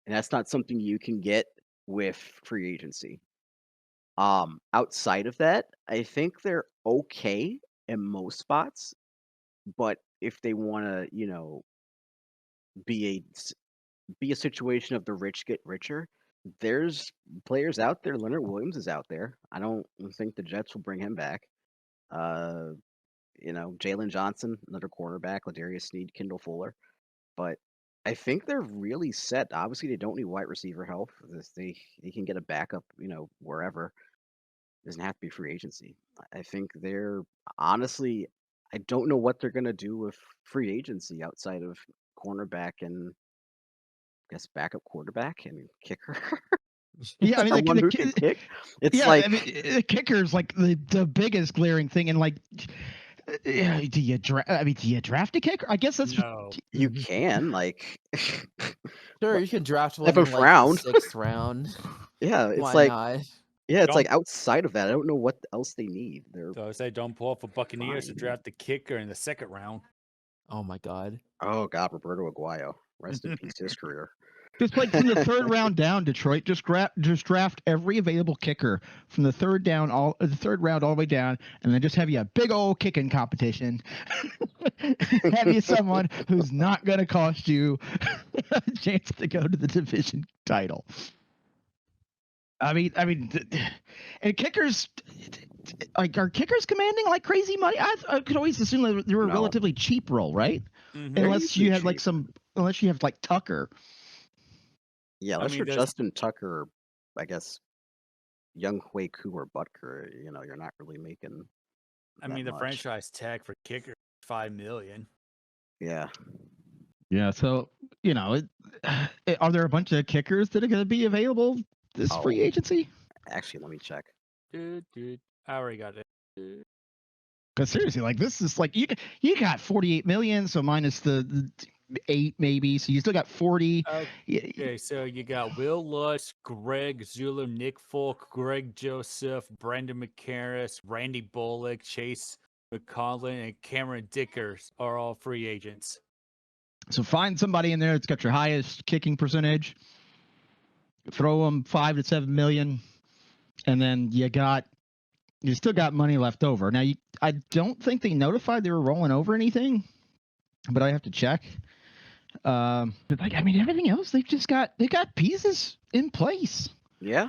and that's not something you can get with free agency. Outside of that, I think they're okay in most spots, but if they want to, be a situation of the rich get richer, there's players out there. Leonard Williams is out there. I don't think the Jets will bring him back. Jalen Johnson, another cornerback, Ladarius Sneed, Kendall Fuller. But I think they're really set. Obviously, they don't need wide receiver help. They can get a backup, wherever. It doesn't have to be free agency. I think they're honestly, I don't know what they're gonna do with free agency outside of cornerback and I guess backup quarterback and kicker. Yeah, I mean, Someone who can kick. It's yeah, like I mean, the kicker is like the biggest glaring thing, and like Do you draft? I mean, do you draft a kicker? I guess that's No. You can like Sure, you can draft one in seventh like the round. 6th round. Yeah, it's Why like not? it's like Don't- outside of that. I don't know what else they need. They're So I say don't pull off a Buccaneers to Fine. draft the kicker in the 2nd round. Oh my god. oh god, Roberto Aguayo. Rest in peace, his career. just like from the 3rd round down. Detroit just draft every available kicker from the 3rd round all the way down, and then just have you a big old kicking competition. Have you someone who's not going to cost you a chance to go to the division title. I mean, and kickers, like, are kickers commanding like crazy money? I could always assume that they were a No. relatively cheap role, right? Mhm. They're Unless usually you have like cheap. unless you have like Tucker. Yeah, unless mean, you're there's- Justin Tucker, I guess Young Hui Koo or Butker, you're not really making I that mean, the much. franchise tag for kicker is $5 million. Yeah. Yeah, so are there a bunch of kickers that are going to be available this free Oh. agency? Actually, let me check. Dude, I already got it. Because seriously, like, this is like you got 48 million, so minus the 8 maybe, so you still got 40. Okay, so you got Will Lutz, Greg Zulu, Nick Folk, Greg Joseph, Brandon McCarris, Randy Bullock, Chase McCollin, and Cameron Dickers are all free agents. So find somebody in there that's got your highest kicking percentage, throw them 5 to 7 million, and then you still got money left over. Now, I don't think they notified they were rolling over anything, but I have to check. But like, I mean, everything else they got pieces in place. Yeah.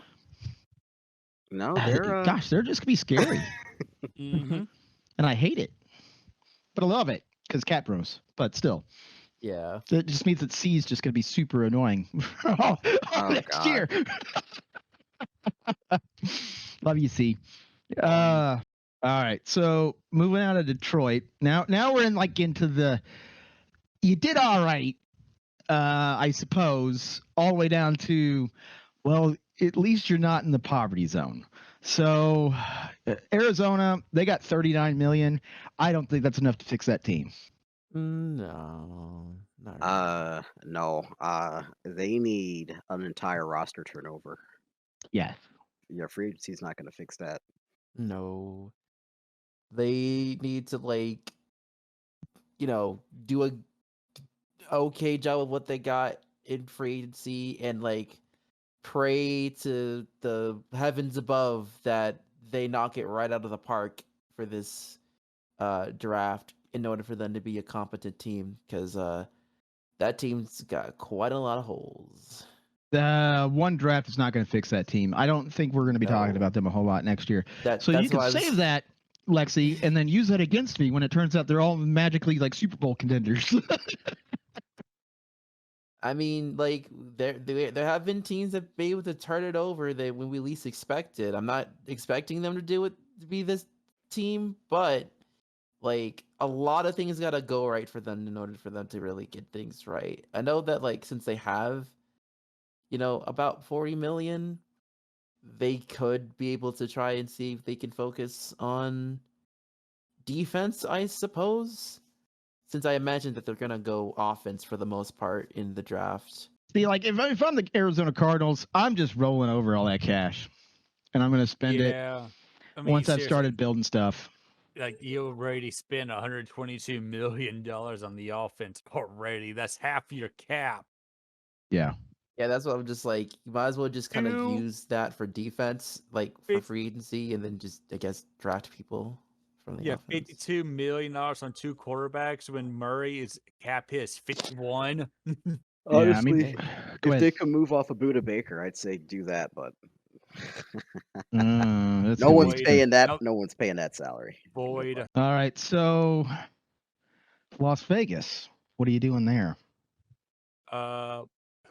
No, they're Gosh, they're just gonna be scary, Mm-hmm. and I hate it, but I love it because Cat Bros. But still, Yeah. it just means that C is just gonna be super annoying all next God. year. Love you, C. All right, so moving out of Detroit. Now we're into the. You did all right, I suppose, all the way down to, well, at least you're not in the poverty zone. So, Arizona, they got 39 million. I don't think that's enough to fix that team. No. Not really. no. They need an entire roster turnover. Yes. Yeah, free agency's not going to fix that. No. They need to do a okay job with what they got in free agency and pray to the heavens above that they knock it right out of the park for this draft in order for them to be a competent team, because that team's got quite a lot of holes. One draft is not going to fix that team. I don't think we're going to be talking No. about them a whole lot next year. So That's you can why I was- save that, Lexi, and then use that against me when it turns out they're all magically like Super Bowl contenders. I mean, there have been teams that be able to turn it over that when we least expect it. I'm not expecting them to do it to be this team, but a lot of things got to go right for them in order for them to really get things right. I know that since they have, about 40 million, they could be able to try and see if they can focus on defense, I suppose. Since I imagine that they're gonna go offense for the most part in the draft. See, like if I'm the Arizona Cardinals, I'm just rolling over all that cash, and I'm going to spend it I mean, once I've seriously, started building stuff. like you already spent $122 million on the offense already. That's half your cap. Yeah. Yeah, that's what I'm just you might as well just kind of Two- use that for defense, for Fif- free agency, and then just, I guess, draft people from the offense. $52 million on 2 quarterbacks when Murray is cap hit is 51. Honestly, Go if ahead. they could move off of Buda Baker, I'd say do that, but That's no gonna one's be- paying that. Nope. No one's paying that salary. Void. All right, so Las Vegas, what are you doing there?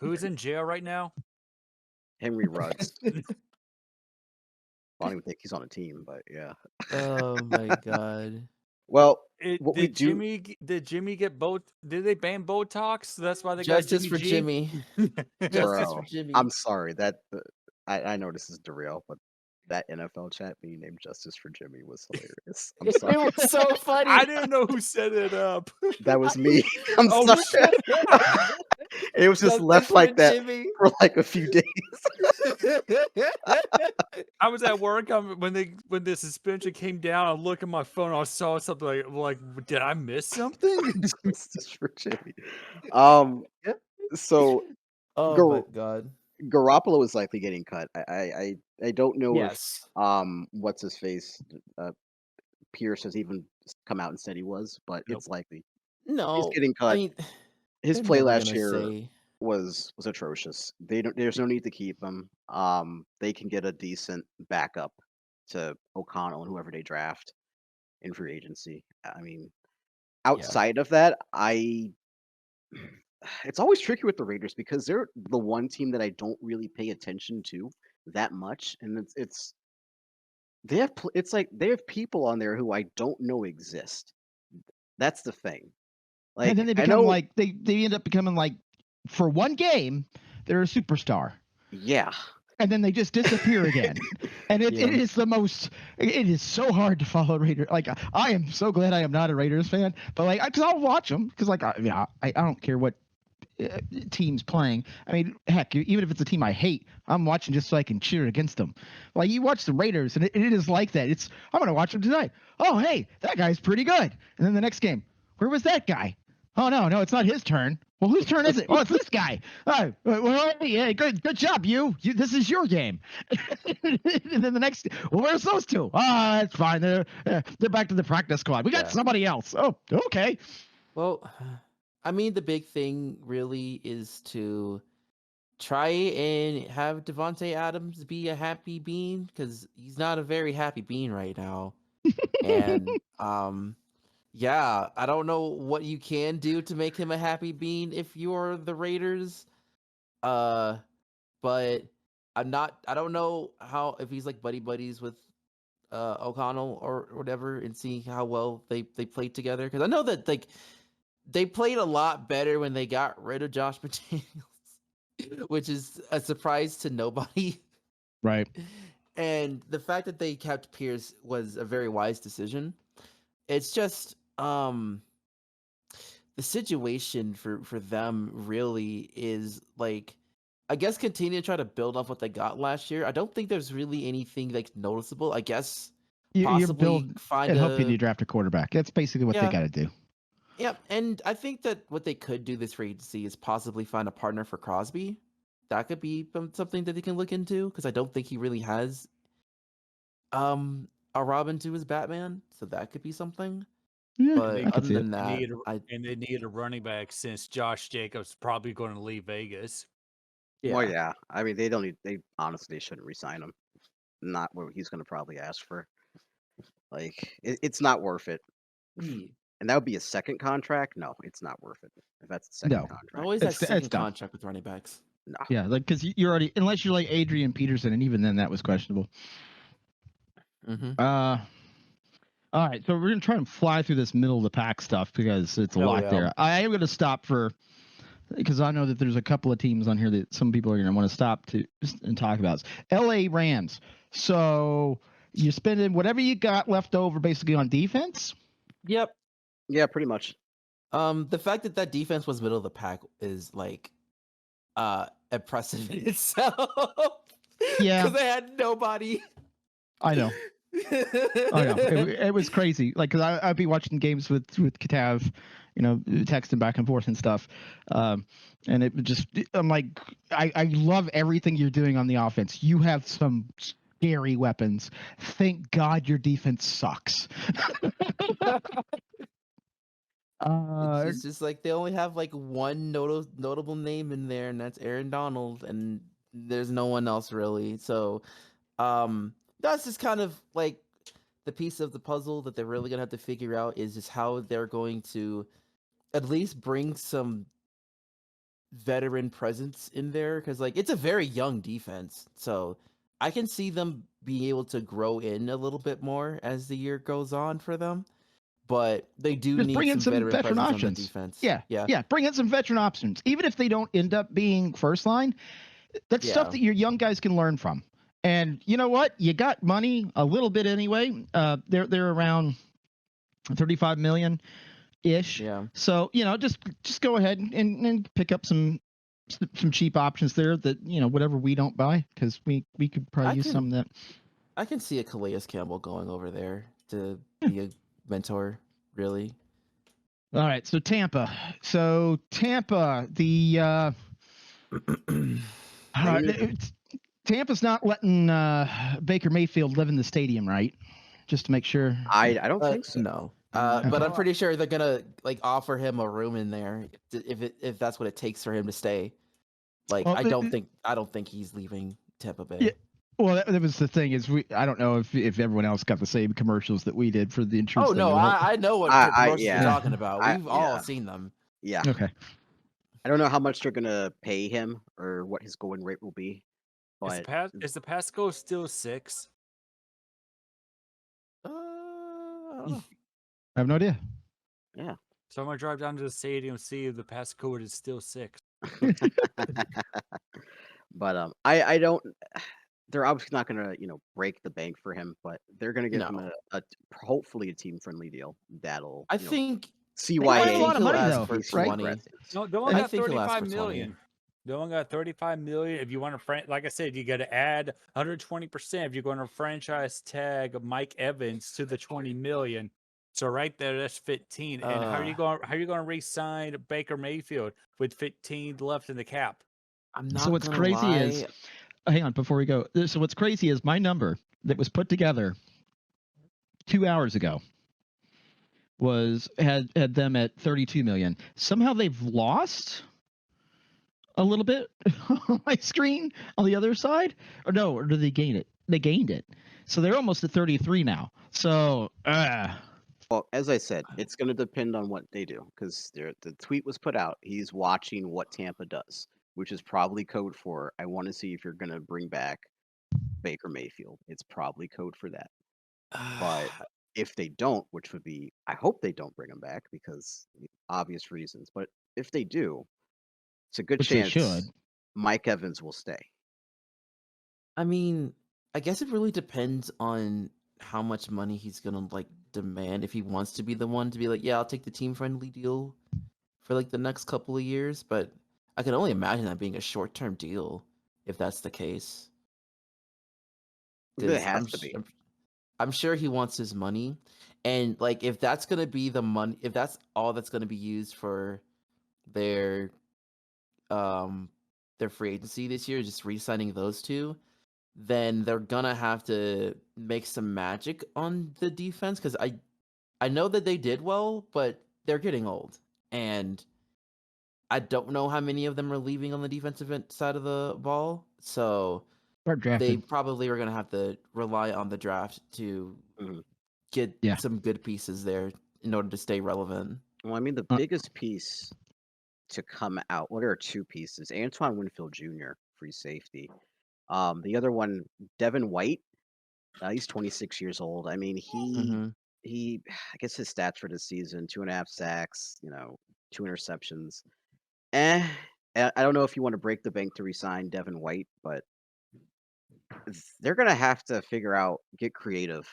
Who's in jail right now? Henry Ruggs. I don't even think he's on a team, but yeah. Oh my god. Well, what we Did do. Jimmy get Did they ban Botox? That's why they Justice got for Jimmy. Justice Bro, for Jimmy. I'm sorry that I know this is derail, but That NFL chat being named Justice for Jimmy was hilarious. I'm It sorry. was so funny. I didn't know who set it up. That was me. I'm Oh, sorry. shit. It was just Justice left for like that Jimmy. for like a few days. I was at work when the suspension came down. I looked at my phone. I saw something like did I miss something? Justice for Jimmy. So Oh Gar- my god. Garoppolo is likely getting cut. I don't know Yes. if what's his face Pierce has even come out and said he was, but Nope. it's likely he's No. getting I cut. mean, His they're play never last gonna year say. was atrocious. There's no need to keep him. They can get a decent backup to O'Connell and whoever they draft in free agency. I mean, outside of that, it's always tricky with the Raiders because they're the one team that I don't really pay attention to that much, and it's like they have people on there who I don't know exist. That's the thing. And Like then they I become know, like they end up becoming like for one game they're a superstar. yeah, And then they just disappear again, and it Yeah. is the most. It is so hard to follow Raiders. Like I am so glad I am not a Raiders fan, but like because I'll watch them because like I don't care what team's playing. I mean, heck, even if it's a team I hate, I'm watching just so I can cheer against them. Like you watch the Raiders, and it is like that. I'm gonna watch them tonight. Oh hey, that guy's pretty good. And then the next game, where was that guy? Oh no, it's not his turn. Well, whose turn is it? Oh, it's this guy. Oh, well, yeah, good job, you. This is your game. And then the next, well, where's those two? Ah, it's fine. They're back to the practice squad. We got Yeah. somebody else. Oh, okay. Well, I mean, the big thing really is to try and have Devonte Adams be a happy bean because he's not a very happy bean right now. And yeah, I don't know what you can do to make him a happy bean if you're the Raiders. But I don't know how if he's like buddies with O'Connell or whatever and see how well they played together because I know that like they played a lot better when they got rid of Josh McDaniels, which is a surprise to nobody. Right. And the fact that they kept Pierce was a very wise decision. It's just the situation for them really is like I guess continue to try to build off what they got last year. I don't think there's really anything like noticeable. I guess You possibly build find and hoping a you draft a quarterback. That's basically what they yeah. got to do. Yeah, and I think that what they could do this free agency is possibly find a partner for Crosby. That could be something that they can look into because I don't think he really has a Robin to his Batman, so that could be something. Yeah, But I can other see it. than that, And they need a running back since Josh Jacobs probably going to leave Vegas. yeah. well, yeah. I mean, they honestly shouldn't resign him. Not what he's going to probably ask for. Like, it's not worth it. Hmm. And that would be a second contract. No, it's not worth it. If that's the second No. contract, Always that It's second done. contract with running backs. no. Yeah, like because you're already unless you're like Adrian Peterson, and even then that was questionable. Mm-hmm. All right, so we're gonna try and fly through this middle of the pack stuff because it's a Hell lot yeah. there. I am gonna stop because I know that there's a couple of teams on here that some people are gonna want to stop to and talk about. L.A. Rams. So you're spending whatever you got left over basically on defense. Yep. Yeah, pretty much. The fact that defense was middle of the pack is like impressive in itself. Yeah. Because they had nobody. I know. I know. It was crazy. Like, because I'd be watching games with Katav, texting back and forth and stuff. And it would just, I'm like, I love everything you're doing on the offense. You have some scary weapons. Thank God your defense sucks. It's just like they only have like one notable name in there, and that's Aaron Donald, and there's no one else really. So, that's just kind of like the piece of the puzzle that they're really gonna have to figure out is just how they're going to at least bring some veteran presence in there because like it's a very young defense, so I can see them being able to grow in a little bit more as the year goes on for them. But they do just need bring in some some veteran presence options. on the defense. Yeah. Bring in some veteran options, even if they don't end up being first line. That's stuff that your young guys can learn from. And you know what? You got money a little bit anyway. They're around 35 million ish. Yeah. So just go ahead and pick up some cheap options there that whatever we don't buy, because we could probably use some of that. I can see a Calais Campbell going over there to be a mentor. Really. All right, so Tampa. The Tampa's not letting Baker Mayfield live in the stadium, right? Just to make sure. I don't think so. No. Mm, But I'm pretty sure they're gonna like offer him a room in there if that's what it takes for him to stay. Like Well, I don't think he's leaving Tampa Bay. Yeah. Well, that was the thing is I don't know if everyone else got the same commercials that we did for the insurance. Oh thing. no, I know what commercials you're talking about. We've all seen them. Yeah. Okay. I don't know how much they're gonna pay him or what his going rate will be. But Is the Pasco still 6? I don't know. I have no idea. Yeah. So I'm gonna drive down to the stadium, see if the passcode is still 6. But I don't. They're obviously not gonna break the bank for him, but they're gonna give him a hopefully a team friendly deal that'll. I think CYA a lot of money though, for right? 20. No, the one I got think he'll ask for 35 20. million. The one got 35 million. If you want to, like I said, you got to add 120% if you're going to franchise tag Mike Evans to the 20 million. So right there, that's 15. And how are you going to re-sign Baker Mayfield with 15 left in the cap? I'm not. So what's gonna crazy lie. is, hang on before we go. So what's crazy is my number that was put together 2 hours ago had them at 32 million. Somehow they've lost a little bit on my screen on the other side, or did they gain it? They gained it, so they're almost at 33 now. So well, as I said, it's going to depend on what they do, because the tweet was put out. He's watching what Tampa does, which is probably code for, I want to see if you're going to bring back Baker Mayfield. It's probably code for that. But if they don't, which would be, I hope they don't bring him back because obvious reasons. But if they do, it's a good Which they chance should. Mike Evans will stay. I mean, I guess it really depends on how much money he's gonna like demand. If he wants to be the one to be like, yeah, I'll take the team friendly deal for like the next couple of years, but I can only imagine that being a short term deal if that's the case. It has to be. I'm sure he wants his money, and like if that's gonna be the money, if that's all that's gonna be used for their free agency this year, just re-signing those two, then they're gonna have to make some magic on the defense, because I know that they did well, but they're getting old, and I don't know how many of them are leaving on the defensive side of the ball, so they probably are gonna have to rely on the draft to get some good pieces there in order to stay relevant. Well, I mean, the biggest piece to come out, well, there are two pieces. Antoine Winfield Jr., free safety. The other one, Devin White, he's 26 years old. I mean, he I guess his stats for this season, 2.5 sacks, 2 interceptions. I don't know if you want to break the bank to resign Devin White, but they're gonna have to get creative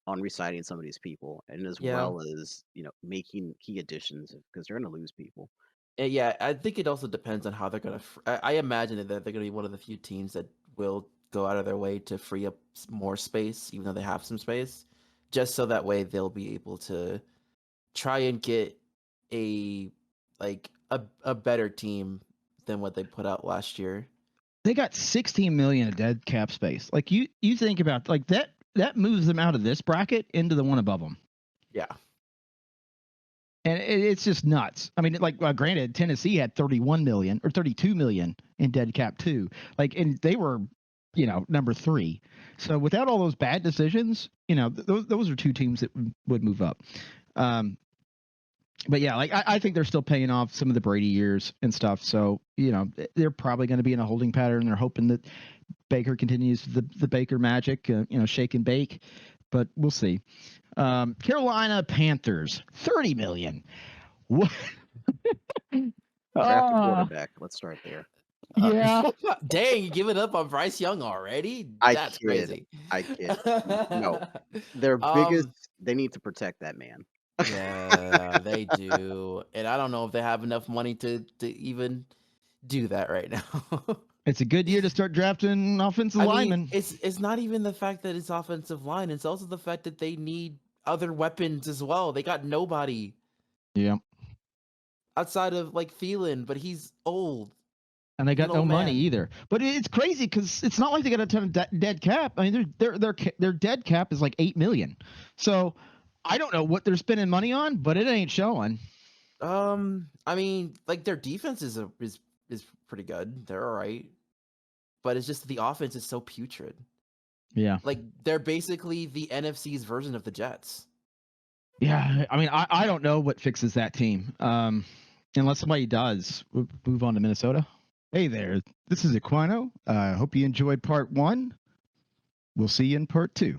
on resigning some of these people, and as well as making key additions, because they're gonna lose people. Yeah, I think it also depends on how they're gonna. I imagine that they're gonna be one of the few teams that will go out of their way to free up more space, even though they have some space, just so that way they'll be able to try and get a better team than what they put out last year. They got 16 million of dead cap space. Like you think about like that moves them out of this bracket into the one above them. Yeah. And it's just nuts. I mean, like, granted, Tennessee had 31 million or 32 million in dead cap too. Like, and they were, number 3. So without all those bad decisions, those are two teams that would move up. But yeah, like I think they're still paying off some of the Brady years and stuff. So, they're probably going to be in a holding pattern. They're hoping that Baker continues the Baker magic, shake and bake. But we'll see. Carolina Panthers, 30 million. What? Draft a quarterback. Let's start there. Yeah. Dang, you giving up on Bryce Young already? I That's kid. crazy. I kid. No. Their biggest. They need to protect that man. Yeah, they do, and I don't know if they have enough money to even do that right now. It's a good year to start drafting offensive I mean, linemen. it's not even the fact that it's offensive line; it's also the fact that they need other weapons as well. They got nobody Yeah. outside of like Thielen, but he's old. And they He's an got no old money man. either. But it's crazy because it's not like they got a ton of dead cap. I mean, their dead cap is like $8 million. So I don't know what they're spending money on, but it ain't showing. I mean, like their defense is pretty good. They're all right, but it's just the offense is so putrid. Yeah. Like they're basically the NFC's version of the Jets. Yeah. I mean, I don't know what fixes that team. Unless somebody does. We'll move on to Minnesota. Hey there. This is Aquino. I hope you enjoyed part 1. We'll see you in part 2.